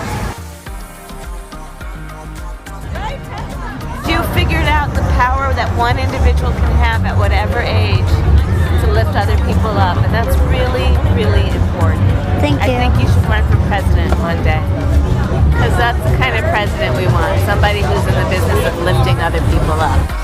You figured out the power that one individual can have at whatever age to lift other people up, and that's really, really important. Thank you. I think you should run for president one day, because that's the kind of president we want, somebody who's in the business of lifting other people up.